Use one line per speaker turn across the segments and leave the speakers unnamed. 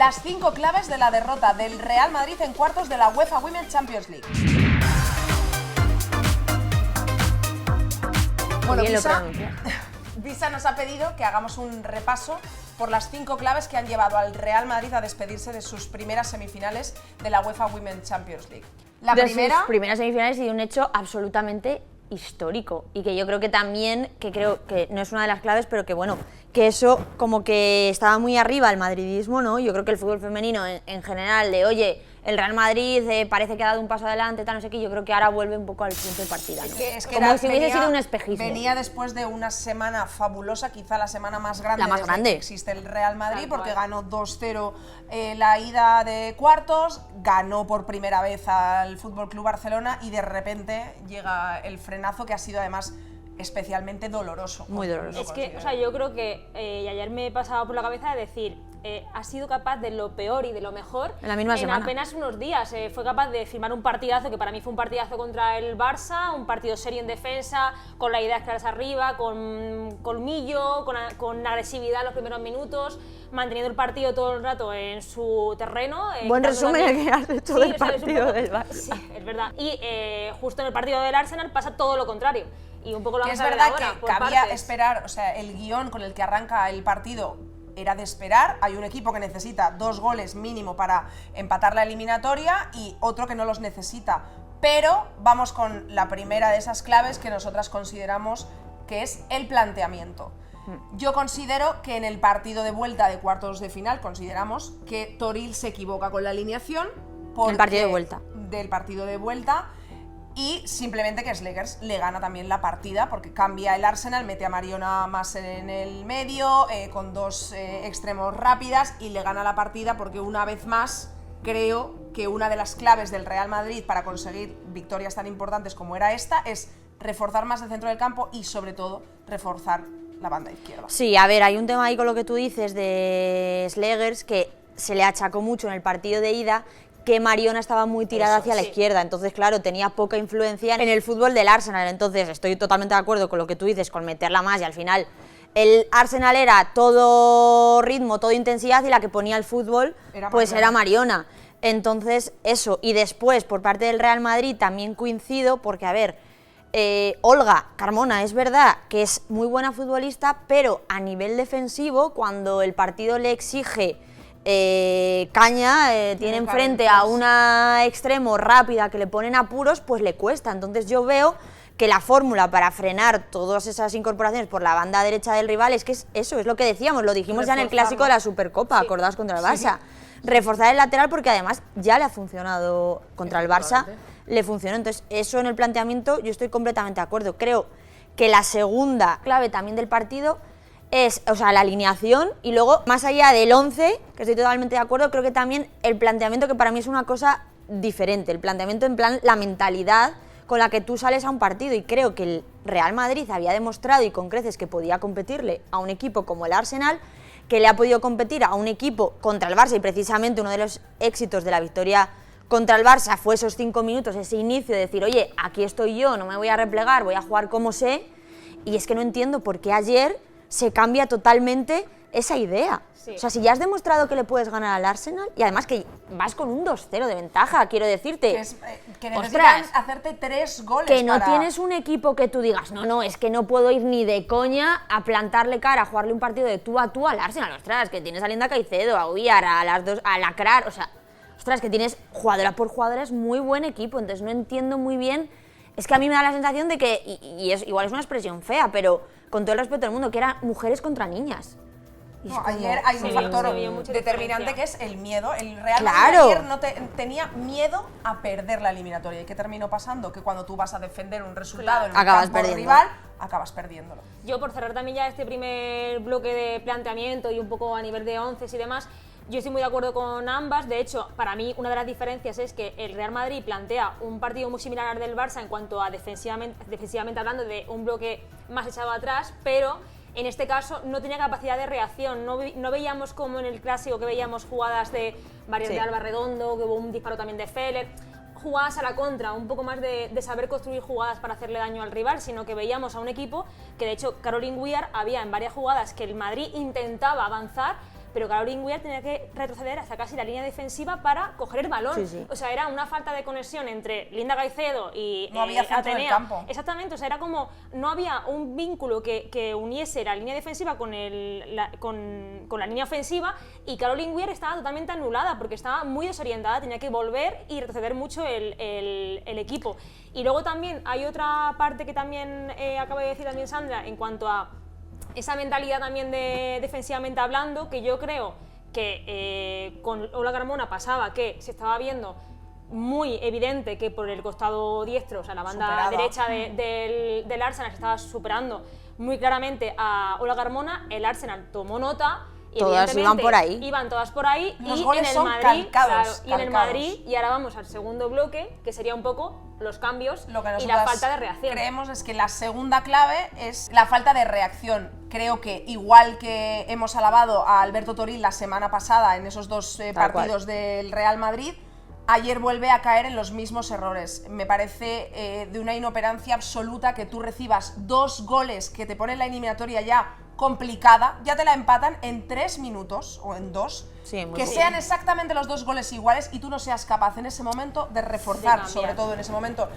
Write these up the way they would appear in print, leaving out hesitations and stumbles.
las 5 claves de la derrota del Real Madrid en cuartos de la UEFA Women's Champions League. Bueno, Visa nos ha pedido que hagamos un repaso por las 5 claves que han llevado al Real Madrid a despedirse de sus primeras semifinales de la UEFA Women's Champions League. La primera,
sus primeras semifinales y un hecho absolutamente histórico, y que yo creo que también, que creo que no es una de las claves, pero que bueno, que eso como que estaba muy arriba el madridismo, ¿no? Yo creo que el fútbol femenino en general, de oye, el Real Madrid parece que ha dado un paso adelante, tal, no sé qué, yo creo que ahora vuelve un poco al punto de partida, ¿no?
Es que
como si hubiese sido un espejismo.
Venía después de una semana fabulosa, quizá la semana más grande,
que
existe el Real Madrid, porque ganó 2-0 la ida de cuartos, ganó por primera vez al FC Barcelona y de repente llega el frenazo que ha sido además especialmente doloroso.
Muy doloroso.
Es que, o sea, yo creo que, y ayer me he pasado por la cabeza de decir, ha sido capaz de lo peor y de lo mejor
en la misma semana.
Apenas unos días. Fue capaz de firmar un partidazo, que para mí fue un partidazo contra el Barça, un partido serio en defensa, con la idea de quedarse arriba, con colmillo, con agresividad en los primeros minutos, manteniendo el partido todo el rato en su terreno.
Buen resumen el que has hecho del partido del Barça.
Sí, es verdad. Y justo en el partido del Arsenal pasa todo lo contrario. Y un poco lo
que
vamos
es
a ver
verdad
ahora,
que
por
cabía
partes.
esperar, o sea, el guión con el que arranca el partido era de esperar. Hay un equipo que necesita 2 goles mínimo para empatar la eliminatoria y otro que no los necesita. Pero vamos con la primera de esas claves que nosotras consideramos que es el planteamiento. Yo considero que en el partido de vuelta de cuartos de final consideramos que Toril se equivoca con la alineación
el partido de vuelta.
Del partido de vuelta. Y simplemente que Slegers le gana también la partida porque cambia el Arsenal, mete a Mariona más en el medio, con 2 extremos rápidas y le gana la partida porque una vez más creo que una de las claves del Real Madrid para conseguir victorias tan importantes como era esta es reforzar más el centro del campo y sobre todo reforzar la banda izquierda.
Sí, a ver, hay un tema ahí con lo que tú dices de Slegers que se le achacó mucho en el partido de ida, que Mariona estaba muy tirada hacia la izquierda, entonces claro, tenía poca influencia en el fútbol del Arsenal, entonces estoy totalmente de acuerdo con lo que tú dices, con meterla más, y al final el Arsenal era todo ritmo, todo intensidad, y la que ponía el fútbol era Mariona. Entonces eso, y después por parte del Real Madrid también coincido, porque a ver, Olga Carmona es verdad que es muy buena futbolista, pero a nivel defensivo, cuando el partido le exige caña, tiene enfrente a una extremo rápida que le ponen apuros, pues le cuesta. Entonces yo veo que la fórmula para frenar todas esas incorporaciones por la banda derecha del rival es que eso es lo que decíamos, lo dijimos ya en el clásico de la Supercopa, acordaos, contra el Barça. Reforzar el lateral porque además ya le ha funcionado contra el Barça, le funcionó. Entonces eso en el planteamiento yo estoy completamente de acuerdo. Creo que la segunda clave también del partido es, o sea, la alineación, y luego, más allá del 11, que estoy totalmente de acuerdo, creo que también el planteamiento, que para mí es una cosa diferente, el planteamiento en plan, la mentalidad con la que tú sales a un partido, y creo que el Real Madrid había demostrado y con creces que podía competirle a un equipo como el Arsenal, que le ha podido competir a un equipo contra el Barça, y precisamente uno de los éxitos de la victoria contra el Barça fue esos 5 minutos, ese inicio de decir, oye, aquí estoy yo, no me voy a replegar, voy a jugar como sé, y es que no entiendo por qué ayer se cambia totalmente esa idea. Sí. O sea, si ya has demostrado que le puedes ganar al Arsenal, y además que vas con un 2-0 de ventaja, quiero decirte,
que necesitan hacerte 3 goles.
Que no tienes un equipo que tú digas, no, es que no puedo ir ni de coña a plantarle cara, a jugarle un partido de tú a tú al Arsenal. Ostras, que tienes a Linda Caicedo, a Villar, a las dos, a Lacrar, o sea, ostras, que tienes jugadora por jugadora, es muy buen equipo. Entonces no entiendo muy bien, es que a mí me da la sensación de que, y igual es una expresión fea, pero con todo el respeto del mundo, que eran mujeres contra niñas.
No, ayer hay un factor determinante que es el miedo. El Real
Madrid
ayer tenía miedo a perder la eliminatoria. ¿Y qué terminó pasando? Que cuando tú vas a defender un resultado en el campo rival, acabas perdiéndolo.
Yo, por cerrar también ya este primer bloque de planteamiento y un poco a nivel de onces y demás, yo estoy muy de acuerdo con ambas. De hecho, para mí una de las diferencias es que el Real Madrid plantea un partido muy similar al del Barça en cuanto a defensivamente hablando, de un bloque más echado atrás, pero en este caso no tenía capacidad de reacción. No veíamos como en el clásico, que veíamos jugadas de varias de Alba Redondo, que hubo un disparo también de Feller, jugadas a la contra, un poco más de saber construir jugadas para hacerle daño al rival, sino que veíamos a un equipo que, de hecho, Caroline Weir había en varias jugadas que el Madrid intentaba avanzar, pero Caroline Weir tenía que retroceder hasta casi la línea defensiva para coger el balón.
Sí, sí.
O sea, era una falta de conexión entre Linda Caicedo y
No había centro del
Atenea.
campo.
Exactamente, o sea, era como no había un vínculo que uniese la línea defensiva con la línea ofensiva, y Caroline Weir estaba totalmente anulada porque estaba muy desorientada, tenía que volver y retroceder mucho el equipo. Y luego también hay otra parte que también acaba de decir también Sandra en cuanto a esa mentalidad también de defensivamente hablando, que yo creo que con Ola Carmona pasaba que se estaba viendo muy evidente que por el costado diestro, o sea, la banda
Superada.
derecha del Arsenal se estaba superando muy claramente a Ola Carmona. El Arsenal tomó nota. Y
Todas iban por ahí.
Iban todas por ahí.
Los
y
goles
en el
son
Madrid,
calcados,
y en el
calcados.
Madrid, y ahora vamos al segundo bloque, que sería un poco los cambios
Lo que
y la
nosotras
falta de reacción.
creemos es que la segunda clave es la falta de reacción. Creo que igual que hemos alabado a Alberto Toril la semana pasada en esos dos partidos del Real Madrid, ayer vuelve a caer en los mismos errores. Me parece de una inoperancia absoluta que tú recibas 2 goles que te ponen la eliminatoria ya complicada, ya te la empatan en 3 minutos o en 2,
Sí, muy
que
bien.
sean exactamente los 2 goles iguales y tú no seas capaz en ese momento de reforzar,
cambiar.
sobre todo en ese momento,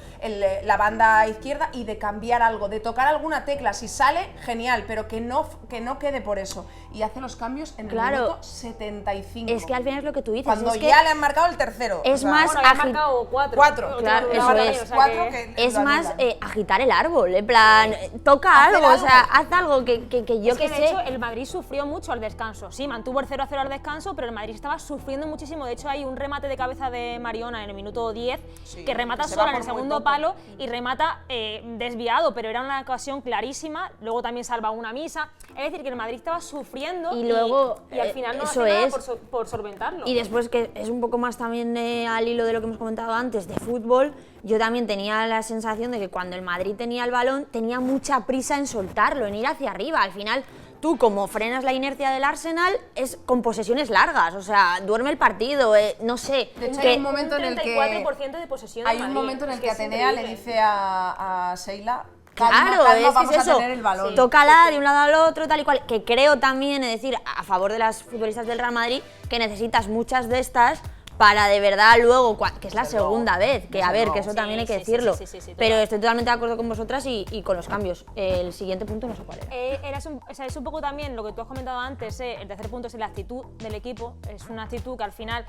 la banda izquierda, y de cambiar algo, de tocar alguna tecla. Si sale, genial, pero que no quede por eso. Y hace los cambios en el
Claro.
minuto 75.
Es que al final es lo que tú dices.
Cuando
es que
ya le han marcado el tercero.
es más
Bueno, había
agi-
marcado 4.
4,
Claro, eso es.
O sea
4
que-
que
es
lo
más
anulan.
agitar el árbol, en plan, toca
Hacer
algo, o sea,
algo.
haz algo que yo
Es que
que
de
sé.
hecho el Madrid sufrió mucho al descanso. Sí, mantuvo el 0-0 al descanso, pero el Madrid estaba sufriendo muchísimo. De hecho, hay un remate de cabeza de Mariona en el minuto 10
Sí,
que remata
que se va
sola en el
por muy
segundo
poco.
palo y remata desviado, pero era una ocasión clarísima. Luego también salva una misa. Es decir, que el Madrid estaba sufriendo
Y luego,
y al final no
eso
hace nada
es.
por solventarlo.
Y después, que es un poco más también al hilo de lo que hemos comentado antes, de fútbol, yo también tenía la sensación de que cuando el Madrid tenía el balón, tenía mucha prisa en soltarlo, en ir hacia arriba. Al final, tú como frenas la inercia del Arsenal, es con posesiones largas, o sea, duerme el partido, no sé.
De hecho,
que-
hay un momento en el que
34% de posesión
hay
del
un
Madrid.
momento en el
Es
que
es
Atenea le
increíble.
dice a Sheila,
Claro,
calma,
es que
vamos
es
a
eso,
tener el balón.
tócala de un lado al otro, tal y cual, que creo también, es decir, a favor de las futbolistas del Real Madrid, que necesitas muchas de estas para de verdad luego, que es la
Desde luego,
segunda vez, que a
desde
ver,
luego.
que eso también hay que
Sí, sí,
decirlo,
sí, sí, sí,
pero
total.
estoy totalmente de acuerdo con vosotras y con los cambios. El siguiente punto no sé cuál era.
Es un poco también lo que tú has comentado antes, el tercer punto es la actitud del equipo. Es una actitud que al final,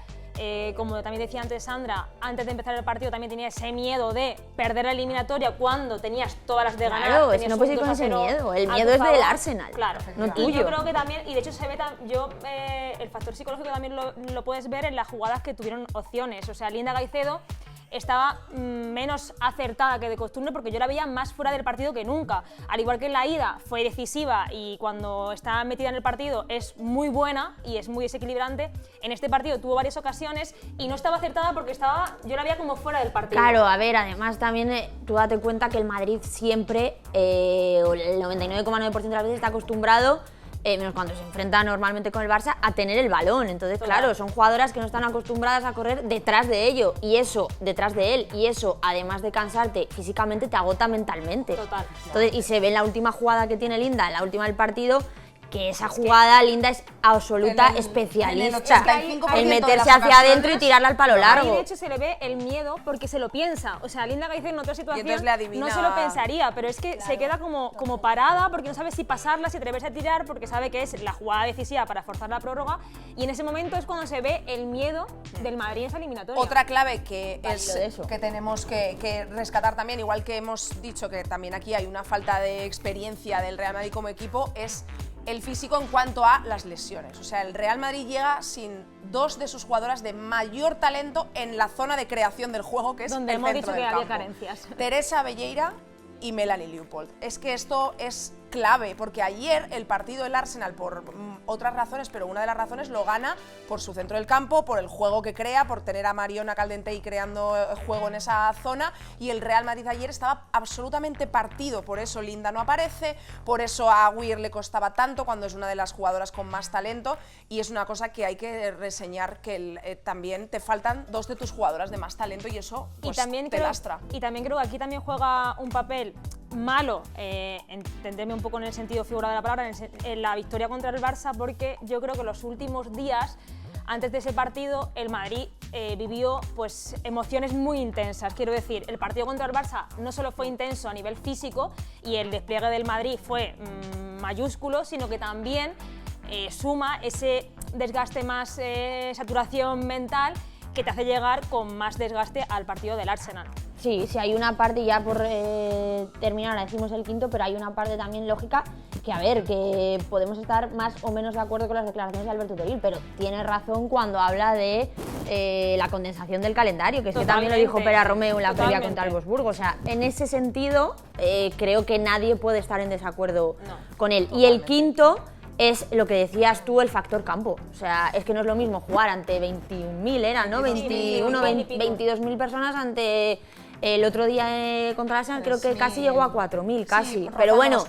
como también decía antes Sandra, antes de empezar el partido también tenía ese miedo de perder la eliminatoria cuando tenías todas las de ganar.
Claro, es que
tenías
no
un
puedes ir con
2-0
ese miedo, el
a
miedo
tu
es del
favor.
Arsenal,
Claro,
no
Y
tuyo.
yo creo que también, y de hecho se ve, el factor psicológico también lo puedes ver en las jugadas que tuvieron opciones. O sea, Linda Caicedo estaba menos acertada que de costumbre porque yo la veía más fuera del partido que nunca. Al igual que en la ida fue decisiva y cuando está metida en el partido es muy buena y es muy desequilibrante, en este partido tuvo varias ocasiones y no estaba acertada porque yo la veía como fuera del partido.
Claro, a ver, además también tú date cuenta que el Madrid siempre, o el 99,9% de las veces está acostumbrado, menos cuando se enfrenta normalmente con el Barça, a tener el balón. Entonces,
Total.
claro, son jugadoras que no están acostumbradas a correr detrás de ello, y eso, detrás de él, y eso, además de cansarte físicamente, te agota mentalmente.
Total.
Entonces, y se ve en la última jugada que tiene Linda, en la última del partido, que esa jugada Linda es absoluta
en el
especialista
85%
en
de
meterse
las
hacia adentro y
ocasiones,
tirarla al palo
Ahí
largo.
de hecho se le ve el miedo porque se lo piensa. O sea, Linda Caicedo en otra situación
entonces le adivina-
no se lo pensaría, pero es que se queda como parada porque no sabe si pasarla, si atreverse a tirar, porque sabe que es la jugada decisiva para forzar la prórroga. Y en ese momento es cuando se ve el miedo del Madrid en esa eliminatoria.
Otra clave que,
Válido de eso.
que tenemos que rescatar también, igual que hemos dicho que también aquí hay una falta de experiencia del Real Madrid como equipo, es el físico en cuanto a las lesiones. O sea, el Real Madrid llega sin 2 de sus jugadoras de mayor talento en la zona de creación del juego, que es
Donde
el
hemos
centro
dicho que
del
había
campo.
carencias.
Teresa Belleira y Melanie Leopold. Es que esto es clave, porque ayer el partido del Arsenal, por otras razones, pero una de las razones lo gana por su centro del campo, por el juego que crea, por tener a Mariona Caldentey creando juego en esa zona, y el Real Madrid ayer estaba absolutamente partido, por eso Linda no aparece, por eso a Weir le costaba tanto cuando es una de las jugadoras con más talento, y es una cosa que hay que reseñar, que también te faltan 2 de tus jugadoras de más talento y eso pues,
y también
te
creo,
lastra.
Y también creo que aquí también juega un papel malo, entenderme un poco en el sentido figurado de la palabra, en la victoria contra el Barça, porque yo creo que los últimos días, antes de ese partido, el Madrid vivió pues, emociones muy intensas. Quiero decir, el partido contra el Barça no solo fue intenso a nivel físico y el despliegue del Madrid fue mayúsculo, sino que también suma ese desgaste más, saturación mental, que te hace llegar con más desgaste al partido del Arsenal.
Sí, sí, hay una parte, ya por terminar, decimos el quinto, pero hay una parte también lógica que, a ver, que podemos estar más o menos de acuerdo con las declaraciones de Alberto Toril, pero tiene razón cuando habla de la condensación del calendario, que es que también lo dijo Pere Romeu en la previa contra el Wolfsburgo. O sea, en ese sentido, creo que nadie puede estar en desacuerdo con él.
Totalmente.
Y el quinto es lo que decías tú, el factor campo. O sea, es que no es lo mismo jugar ante 21.000, eran, ¿no? 22.000 personas ante... El otro día contra el Arsenal creo que casi llegó a 4.000, casi.
Sí,
pero bueno,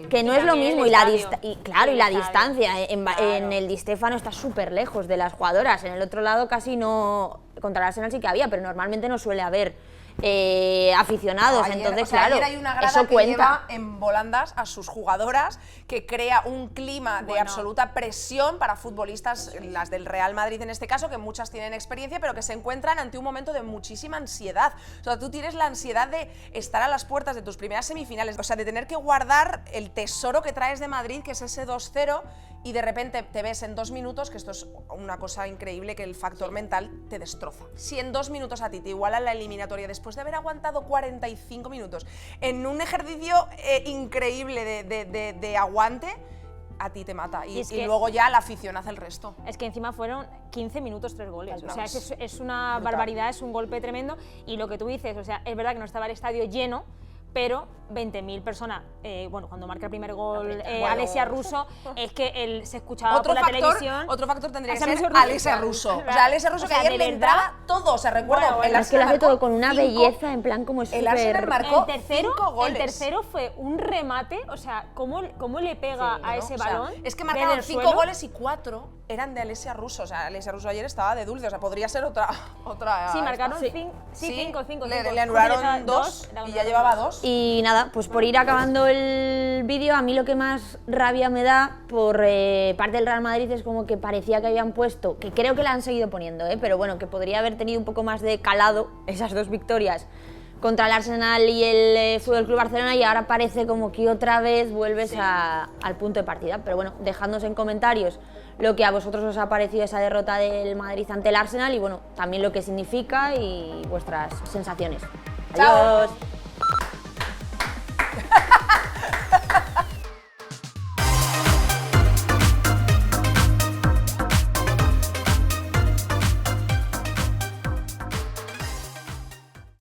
que no es lo
también
mismo.
el
Y la,
estadio.
claro, y la distancia.
Claro.
En el Di Stéfano está súper lejos de las jugadoras. En el otro lado casi no... Contra el Arsenal sí que había, pero normalmente no suele haber aficionados.
Ayer,
entonces,
o sea,
claro,
ayer hay una grada
eso
que
cuenta.
lleva en volandas a sus jugadoras, que crea un clima de absoluta presión para futbolistas, las del Real Madrid en este caso, que muchas tienen experiencia, pero que se encuentran ante un momento de muchísima ansiedad. O sea, tú tienes la ansiedad de estar a las puertas de tus primeras semifinales, o sea, de tener que guardar el tesoro que traes de Madrid, que es ese 2-0, y de repente te ves en 2 minutos, que esto es una cosa increíble, que el factor mental te destroza. Si en 2 minutos a ti te igualan la eliminatoria después de haber aguantado 45 minutos en un ejercicio increíble de aguante, a ti te mata. Y luego ya la afición hace el resto.
Es que encima fueron 15 minutos 3 goles. O sea,
Vamos.
es una
Brutal.
barbaridad, es un golpe tremendo. Y lo que tú dices, o sea, es verdad que no estaba el estadio lleno, pero 20.000 personas, bueno, cuando marca el primer gol
Bueno.
Alessia Russo, es que él se escuchaba por la televisión.
Otro factor tendría que
Alessia
ser
Russo,
Alessia Russo.
claro.
O sea, Alessia Russo,
O sea,
que ayer
de
le
verdad,
entraba todo. O sea, recuerdo,
Bueno,
el
Es que lo
Arsenal
hace todo
marcó
con una
5
belleza, en plan como
El Arsenal
súper...
marcó
el tercero,
5 goles.
el tercero fue un remate, o sea, ¿cómo le pega
Sí,
a
¿no?
ese
O sea,
balón?
es que
desde
marcaron
el
5
suelo?
goles y 4 eran de Alessia Russo. O sea, Alessia Russo ayer estaba de dulce. O sea, podría ser otra.
Sí, marcaron
Sí.
5.
Le anularon 2 y ya llevaba 2.
Y nada, pues por ir acabando el vídeo, a mí lo que más rabia me da por parte del Real Madrid es como que parecía que habían puesto, que creo que la han seguido poniendo, pero bueno, que podría haber tenido un poco más de calado esas 2 victorias contra el Arsenal y el Fútbol Club Barcelona, y ahora parece como que otra vez vuelves al punto de partida. Pero bueno, dejadnos en comentarios lo que a vosotros os ha parecido esa derrota del Madrid ante el Arsenal y bueno, también lo que significa y vuestras sensaciones.
Chao.
Adiós.